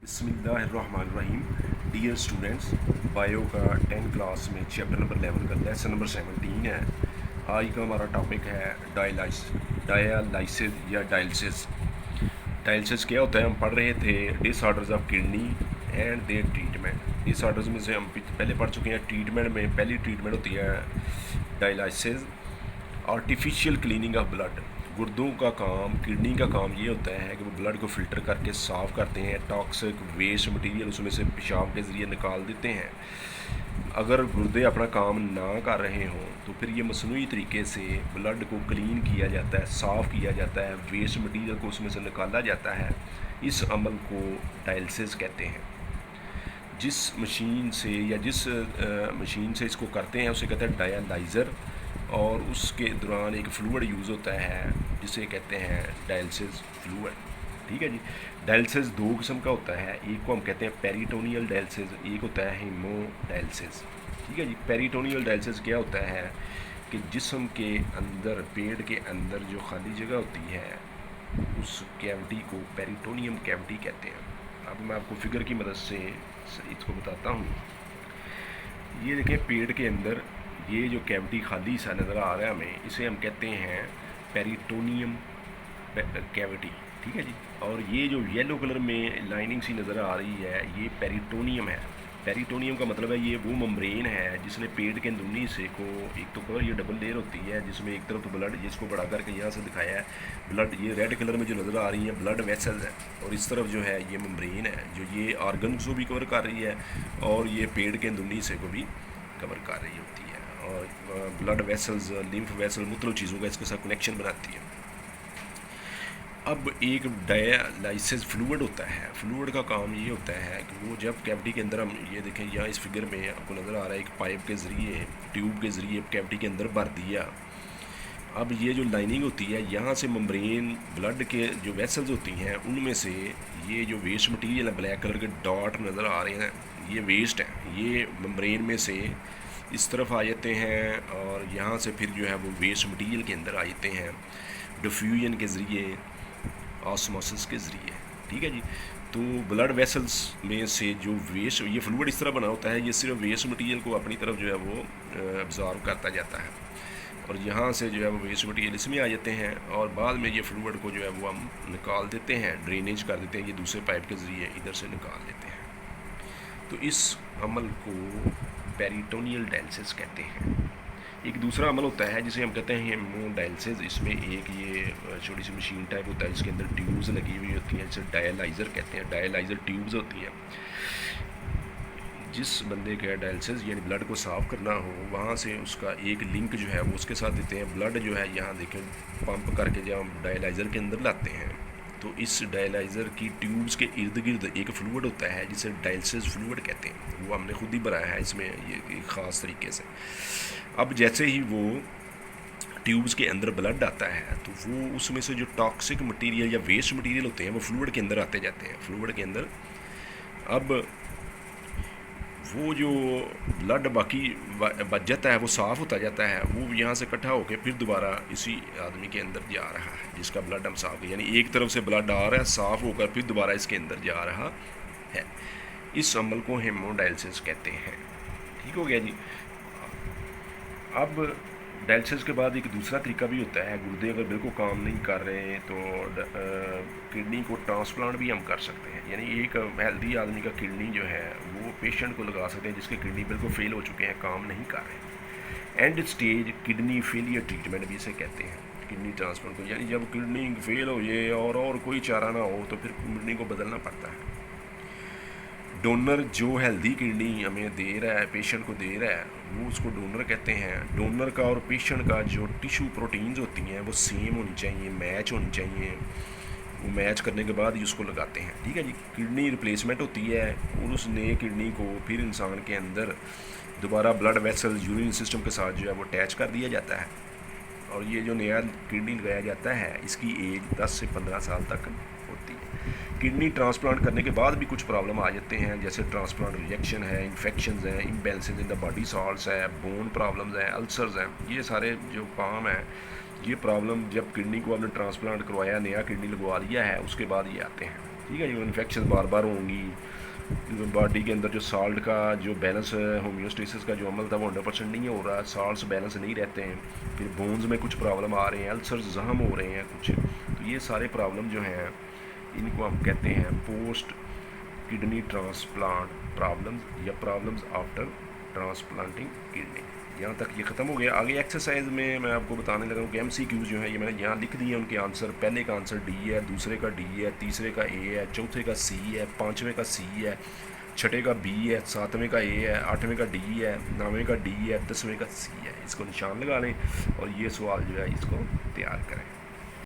बिस्मिल्लाहिर्रहमानिर्रहीम। Dear students, bio का 10 class में चैप्टर नंबर 11 का लेसन नंबर 17 है। आज का हमारा टॉपिक है डायलिसिस या डायलिसिस। डायलिसिस क्या होता है? हम पढ़ रहे थे disorders of kidney and their treatment. Disorders में से हम पहले पढ़ चुके हैं। ट्रीटमेंट में पहली ट्रीटमेंट होती है dialysis, artificial cleaning of blood. गुर्दों का काम, किडनी का काम ये होता है कि वो ब्लड को फ़िल्टर करके साफ़ करते हैं, टॉक्सिक वेस्ट मटेरियल उसमें से पेशाब के ज़रिए निकाल देते हैं। अगर गुर्दे अपना काम ना कर रहे हों तो फिर ये मसनूई तरीके से ब्लड को क्लीन किया जाता है, साफ़ किया जाता है, वेस्ट मटेरियल को उसमें से निकाला जाता है। इस अमल को डायलिसिस कहते हैं। जिस मशीन से या जिस मशीन से इसको करते हैं उसे कहते हैं डायलाइज़र, और उसके दौरान एक फ्लूइड यूज़ होता है जिसे कहते हैं डायलिसिस फ्लूइड। ठीक है जी। डायलिसिस दो किस्म का होता है। एक को हम कहते हैं पेरिटोनियल डायलिसिस, एक होता है हीमोडायलिसिस। ठीक है जी। पेरिटोनियल डायलिसिस क्या होता है कि जिस्म के अंदर, पेट के अंदर जो खाली जगह होती है उस कैविटी को पेरिटोनियम कैविटी कहते हैं। अब मैं आपको फिगर की मदद से इसको बताता हूँ। ये देखें, पेट के अंदर ये जो कैविटी खाली सा नज़र आ रहा है हमें, इसे हम कहते हैं पेरिटोनियम कैविटी। ठीक है जी। और ये जो येलो कलर में लाइनिंग सी नज़र आ रही है ये पेरिटोनियम है। पेरिटोनियम का मतलब है ये वो मेम्ब्रेन है जिसने पेट के अंदरूनी हिस्से को, एक तो कवर ये डबल लेयर होती है जिसमें एक तरफ तो ब्लड, जिसको बड़ा करके यहाँ से दिखाया है ब्लड, ये रेड कलर में जो नज़र आ रही है ब्लड वेसल्स है, और इस तरफ जो है ये मेम्ब्रेन है जो ये ऑर्गन को भी कवर कर रही है और ये पेट के अंदरूनी हिस्से को भी कवर कर रही होती है। और ब्लड वेसल्स, लिम्फ वेसल, मुख्तलिफ चीज़ों का इसके साथ कनेक्शन बनाती है। अब एक डायलिसिस फ्लूइड होता है। फ्लूइड का काम ये होता है कि वो जब कैविटी के अंदर, हम ये देखें यहाँ इस फिगर में आपको नज़र आ रहा है एक पाइप के ज़रिए, ट्यूब के ज़रिए कैविटी के अंदर भर दिया। अब ये जो लाइनिंग होती है यहाँ से मेम्ब्रेन, ब्लड के जो वेसल्स होती हैं उनमें से ये जो वेस्ट मटीरियल है, ब्लैक कलर के डॉट नज़र आ रहे हैं, ये वेस्ट है। ये मेम्ब्रेन में से इस तरफ आ जाते हैं और यहाँ से फिर जो है वो वेस्ट मटीरियल के अंदर आ जाते हैं डिफ्यूजन के ज़रिए, ऑस्मोसिस के ज़रिए। ठीक है जी। तो ब्लड वेसल्स में से जो वेस्ट, ये फ्लूइड इस तरह बना होता है, ये सिर्फ वेस्ट मटीरियल को अपनी तरफ जो है वो अब्जॉर्व करता जाता है और यहाँ से जो है वो वेस्ट मटीरियल इसमें आ जाते हैं और बाद में ये फ्लूइड को जो है वो हम निकाल देते हैं, ड्रेनेज कर देते हैं, ये दूसरे पाइप के ज़रिए इधर से निकाल देते हैं। तो इस अमल को पेरिटोनियल डायलिसिस कहते हैं। एक दूसरा अमल होता है जिसे हम कहते हैं हीमोडायलिसिस। इसमें एक ये छोटी सी मशीन टाइप होता है जिसके अंदर ट्यूब्स लगी हुई होती हैं, जिसे डायलाइज़र कहते हैं। डायलाइज़र ट्यूब्स होती हैं। जिस बंदे का डायलिसिस यानी ब्लड को साफ़ करना हो वहाँ से उसका एक लिंक जो है वो उसके साथ देते हैं। ब्लड जो है यहाँ देखें पंप करके जब हम डायलाइज़र के अंदर लाते हैं तो इस डायलाइज़र की ट्यूब्स के इर्द गिर्द एक फ्लूइड होता है जिसे डायलिसिस फ्लूइड कहते हैं। वो हमने खुद ही बनाया है इसमें ये एक ख़ास तरीके से। अब जैसे ही वो ट्यूब्स के अंदर ब्लड आता है तो वो उसमें से जो टॉक्सिक मटेरियल या वेस्ट मटेरियल होते हैं वो फ्लूइड के अंदर आते जाते हैं, फ्लूइड के अंदर। अब वो जो ब्लड बाकी बच जाता है वो साफ़ होता जाता है, वो यहाँ से इकट्ठा होकर फिर दोबारा इसी आदमी के अंदर जा रहा है जिसका ब्लड हम साफ़, यानी एक तरफ से ब्लड आ रहा है साफ़ होकर फिर दोबारा इसके अंदर जा रहा है। इस अमल को हीमोडायलिसिस कहते हैं। ठीक हो गया जी। अब डायलिसिस के बाद एक दूसरा तरीका भी होता है। गुर्दे अगर बिल्कुल काम नहीं कर रहे हैं तो किडनी को ट्रांसप्लांट भी हम कर सकते हैं, यानी एक हेल्दी आदमी का किडनी जो है वो पेशेंट को लगा सकते हैं जिसके किडनी बिल्कुल फेल हो चुके हैं, काम नहीं कर रहे। And stage kidney failure treatment भी इसे कहते हैं, किडनी ट्रांसप्लांट को। यानी जब किडनी फेल हो जाए और कोई चारा ना हो तो फिर किडनी को बदलना पड़ता है। डोनर जो हेल्दी किडनी हमें दे रहा है, पेशेंट को दे रहा है, वो उसको डोनर कहते हैं। डोनर का और पेशेंट का जो टिश्यू प्रोटीन्स होती हैं वो सेम होनी चाहिए, मैच होनी चाहिए। वो मैच करने के बाद ही उसको लगाते हैं। ठीक है जी। किडनी रिप्लेसमेंट होती है और उस नए किडनी को फिर इंसान के अंदर दोबारा ब्लड वेसल, यूरिन सिस्टम के साथ जो है वो अटैच कर दिया जाता है और ये जो नया किडनी लगाया जाता है इसकी एज 10 से 15 साल तक होती है। किडनी ट्रांसप्लांट करने के बाद भी कुछ प्रॉब्लम आ जाते हैं, जैसे ट्रांसप्लांट रिजेक्शन है, इन्फेक्शंस हैं, imbalances in the body salts है, बोन प्रॉब्लम्स हैं, अल्सर्स हैं। ये सारे जो काम है, ये प्रॉब्लम जब किडनी को आपने ट्रांसप्लांट करवाया, नया किडनी लगवा लिया है, उसके बाद ये आते हैं। ठीक है जी। इन्फेक्शन बार बार होंगी, बॉडी के अंदर जो साल्ट का जो बैलेंस होम्योस्टेसिस का जो अमल था वो 100% नहीं हो रहा, साल्ट्स बैलेंस नहीं रहते हैं, फिर बोन्स में कुछ प्रॉब्लम आ रहे हैं, अल्सर्स जहम हो रहे हैं कुछ। तो ये सारे प्रॉब्लम जो हैं इनको हम कहते हैं पोस्ट किडनी ट्रांसप्लांट प्रॉब्लम्स या प्रॉब्लम्स आफ्टर ट्रांसप्लांटिंग किडनी। यहाँ तक ये ख़त्म हो गया। आगे एक्सरसाइज में मैं आपको बताने लगा हूँ कि MCQs जो है ये मैंने यहाँ लिख दिए हैं उनके आंसर। पहले का आंसर D है, दूसरे का D है, तीसरे का A है, चौथे का C है, पाँचवें का C है, छठे का B है, सातवें का A है, आठवें का D है, नौवें का D है, 10वें का C है। इसको निशान लगा लें और ये सवाल जो है इसको तैयार करें।